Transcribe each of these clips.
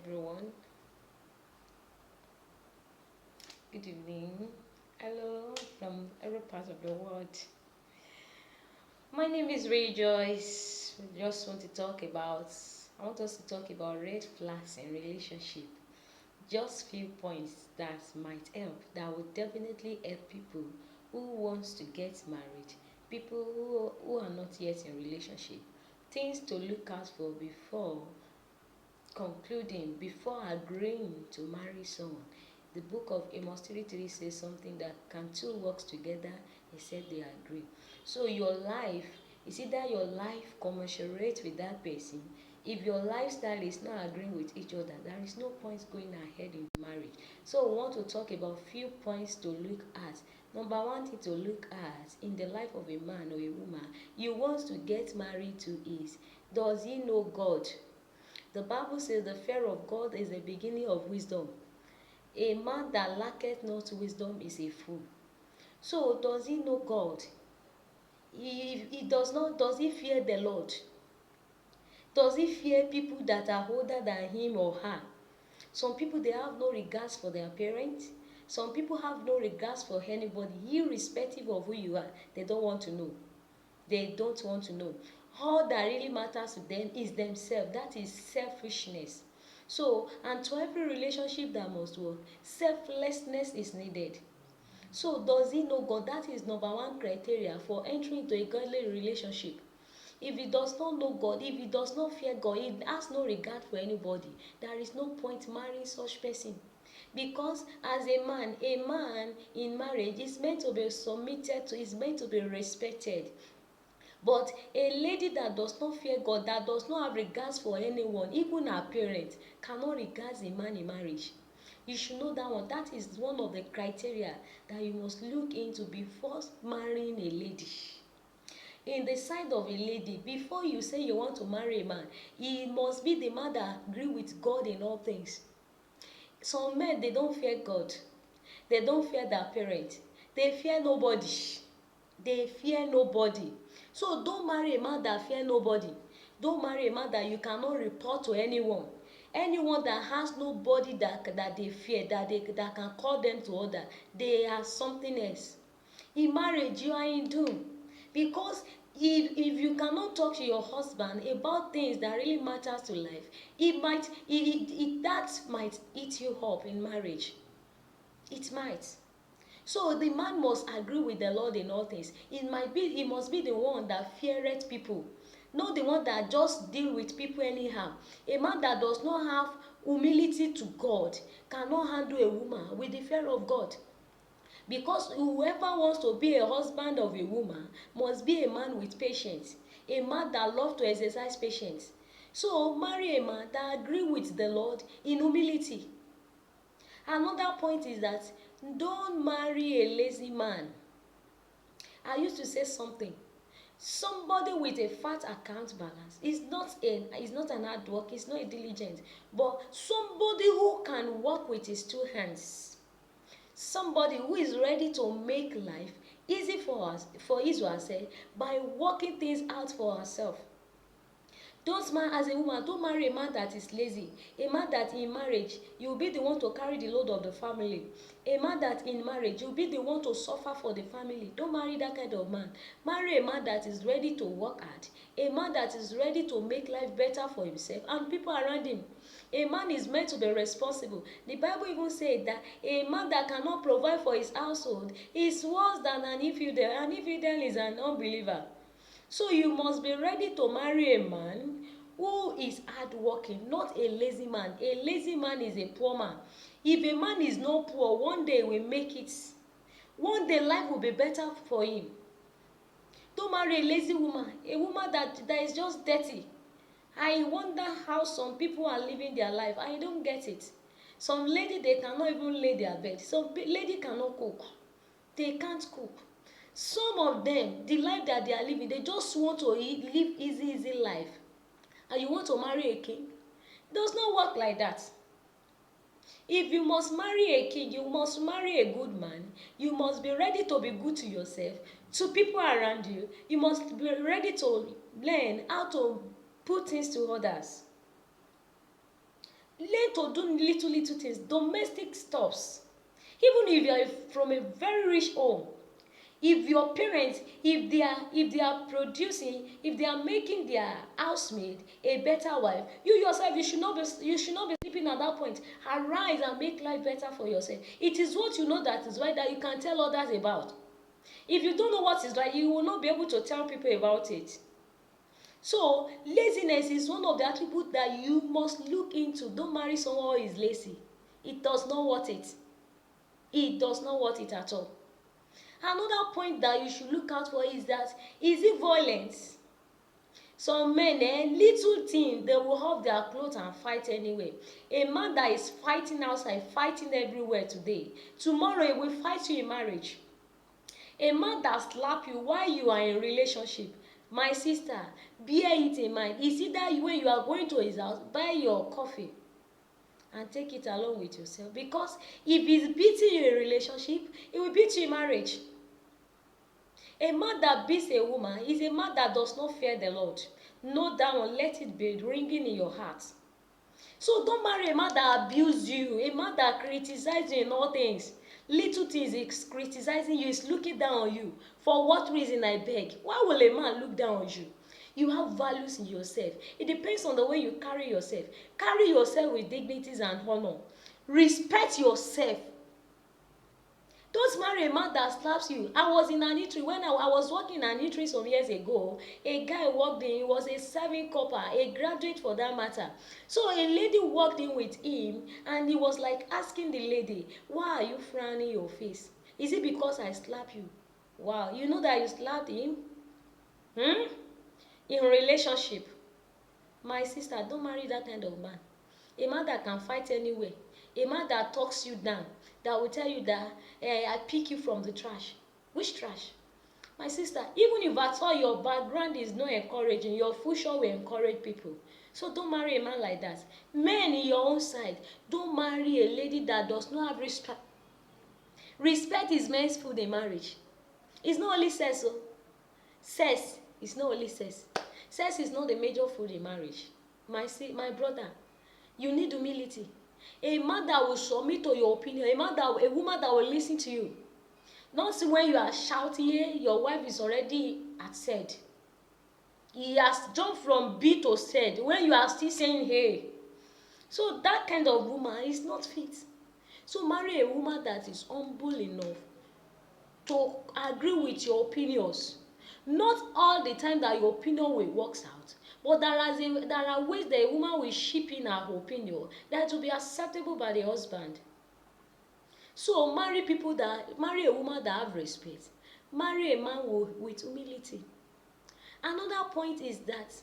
everyone. Good evening. Hello from every part of the world. My name is Rejoice. I want us to talk about red flags in relationship. Just few points that might help, that will definitely help people who wants to get married, people who are not yet in relationship. Things to look out for before agreeing to marry someone. The book of Amos 3:3 says something that can two works together except they agree. So your life is either your life commensurate with that person. If your lifestyle is not agreeing with each other, there is no point going ahead in marriage. So we want to talk about few points to look at. Number one thing to look at in the life of a man or a woman you want to get married to is, does he know God? The Bible says the fear of God is the beginning of wisdom. A man that lacketh not wisdom is a fool. So does he know God? If he does not, does he fear the Lord? Does he fear people that are older than him or her? Some people, they have no regards for their parents. Some people have no regards for anybody, irrespective of who you are. They don't want to know. They don't want to know. All that really matters to them is themselves. That is selfishness. So, and to every relationship that must work, selflessness is needed. So, does he know God? That is number one criteria for entering into a godly relationship. If he does not know God, if he does not fear God, he has no regard for anybody, there is no point marrying such person. Because as a man in marriage is meant to be submitted to, is meant to be respected. But a lady that does not fear God, that does not have regards for anyone, even her parents, cannot regard a man in marriage. You should know that one. That is one of the criteria that you must look into before marrying a lady. In the side of a lady, before you say you want to marry a man, he must be the man that agree with God in all things. Some men, they don't fear God. They don't fear their parents. They fear nobody. They fear nobody. So don't marry a man that fear nobody. Don't marry a man that you cannot report to anyone. Anyone that has nobody that they fear, that can call them to order, they are something else. In marriage, you are in doom. Because if you cannot talk to your husband about things that really matters to life, that might eat you up in marriage. It might. So the man must agree with the Lord in all things. He must be the one that feareth people, not the one that just deal with people anyhow. A man that does not have humility to God cannot handle a woman with the fear of God. Because whoever wants to be a husband of a woman must be a man with patience, a man that loves to exercise patience. So marry a man that agree with the Lord in humility. Another point is that don't marry a lazy man. I used to say something. Somebody with a fat account balance is not an hard work, is not a diligent, but somebody who can work with his two hands. Somebody who is ready to make life easy for us, for his or herself, by working things out for herself. Don't marry as a woman, don't marry a man that is lazy. A man that in marriage, you'll be the one to carry the load of the family. A man that in marriage, you'll be the one to suffer for the family. Don't marry that kind of man. Marry a man that is ready to work hard. A man that is ready to make life better for himself and people around him. A man is meant to be responsible. The Bible even said that a man that cannot provide for his household is worse than an infidel. An infidel is an unbeliever. So you must be ready to marry a man who is hardworking, not a lazy man. A lazy man is a poor man. If a man is not poor, one day he will make it. One day life will be better for him. Don't marry a lazy woman, a woman that is just dirty. I wonder how some people are living their life. I don't get it. Some lady, they cannot even lay their bed. Some lady cannot cook. They can't cook. Some of them, the life that they are living, they just want to live easy life. And you want to marry a king? It does not work like that. If you must marry a king, you must marry a good man. You must be ready to be good to yourself, to people around you. You must be ready to learn how to put things to others. Learn to do little things, domestic stuffs. Even if you are from a very rich home, if your parents, if they are producing, if they are making their housemaid a better wife, you yourself, you should not be sleeping at that point. Arise and make life better for yourself. It is what you know that is right that you can tell others about. If you don't know what is right, you will not be able to tell people about it. So laziness is one of the attributes that you must look into. Don't marry someone who is lazy. It does not worth it. It does not worth it at all. Another point that you should look out for is that, is it violence? Some men, little thing, they will have their clothes and fight anyway. A man that is fighting outside, fighting everywhere today, tomorrow he will fight you in marriage. A man that slap you while you are in relationship, my sister, bear it in mind. It's either when you are going to his house, buy your coffee and take it along with yourself. Because if he's beating you in relationship, he will beat you in marriage. A man that beats a woman is a man that does not fear the Lord. Know that one, let it be ringing in your heart. So don't marry a man that abuses you, a man that criticizes you in all things. Little things is criticizing you, is looking down on you. For what reason, I beg? Why will a man look down on you? You have values in yourself. It depends on the way you carry yourself. Carry yourself with dignities and honor. Respect yourself. Don't marry a man that slaps you. I was in an eatery when I was working in an eatery some years ago. A guy walked in. He was a serving copper, a graduate for that matter. So a lady walked in with him, and he was like asking the lady, "Why are you frowning your face? Is it because I slap you?" Wow, you know that you slapped him? In relationship, my sister, don't marry that kind of man. A man that can fight anywhere. A man that talks you down, that will tell you that I pick you from the trash. Which trash? My sister, even if at all your background is not encouraging, your future will encourage people. So don't marry a man like that. Men in your own side, don't marry a lady that does not have respect. Respect is men's food in marriage. It's not only sex. Sex is not only sex. Sex is not the major food in marriage. My brother, you need humility. A man that will submit to your opinion, a woman that will listen to you. Not when you are shouting, hey, your wife is already at Z. He has jumped from B to Z when you are still saying hey. So that kind of woman is not fit. So marry a woman that is humble enough to agree with your opinions. Not all the time that your opinion will work out, but there are ways that a woman will ship in her opinion that will be acceptable by the husband. So marry a woman that have respect. Marry a man with humility. Another point is that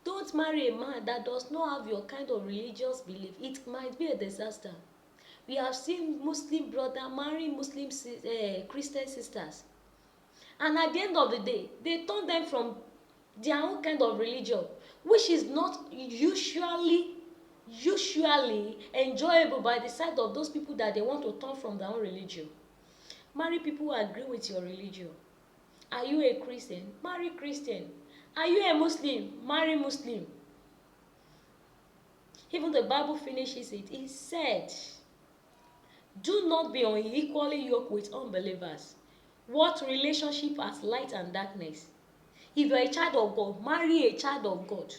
don't marry a man that does not have your kind of religious belief. It might be a disaster. We have seen Muslim brother marry Muslim Christian sisters, and at the end of the day, they turn them from their own kind of religion, which is not usually enjoyable by the side of those people that they want to turn from their own religion. Marry people who agree with your religion. Are you a Christian? Marry Christian. Are you a Muslim? Marry Muslim. Even the Bible finishes it. It said, do not be unequally yoked with unbelievers. What relationship has light and darkness? If you are a child of God, marry a child of God.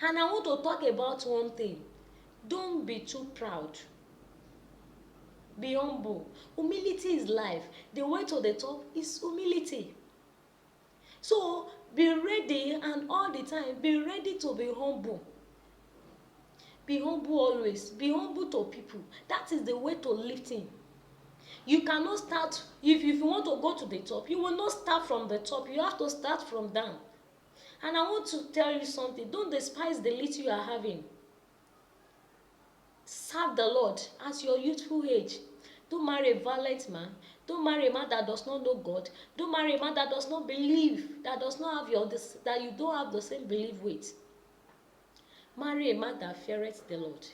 And I want to talk about one thing. Don't be too proud. Be humble. Humility is life. The way to the top is humility. So be ready, and all the time be ready to be humble. Be humble always. Be humble to people. That is the way to lifting. You cannot start, if you want to go to the top, you will not start from the top. You have to start from down. And I want to tell you something. Don't despise the little you are having. Serve the Lord at your youthful age. Don't marry a violent man. Don't marry a man that does not know God. Don't marry a man that does not believe, that does not have that you don't have the same belief with. Marry a man that feareth the Lord.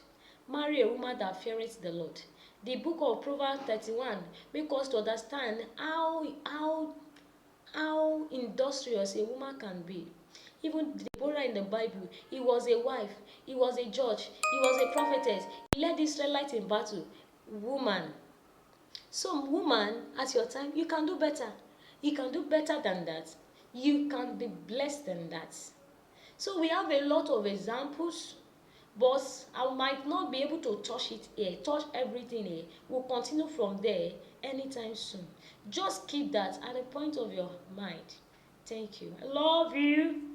Marry a woman that feareth the Lord. The book of Proverbs 31 makes us to understand how industrious a woman can be. Even Deborah in the Bible, he was a wife, he was a judge, he was a prophetess. He led the Israelites in battle. Woman. So, woman, at your time, you can do better. You can do better than that. You can be blessed than that. So, we have a lot of examples, but I might not be able to touch it here, touch everything here. We'll continue from there anytime soon. Just keep that at the point of your mind. Thank you. I love you.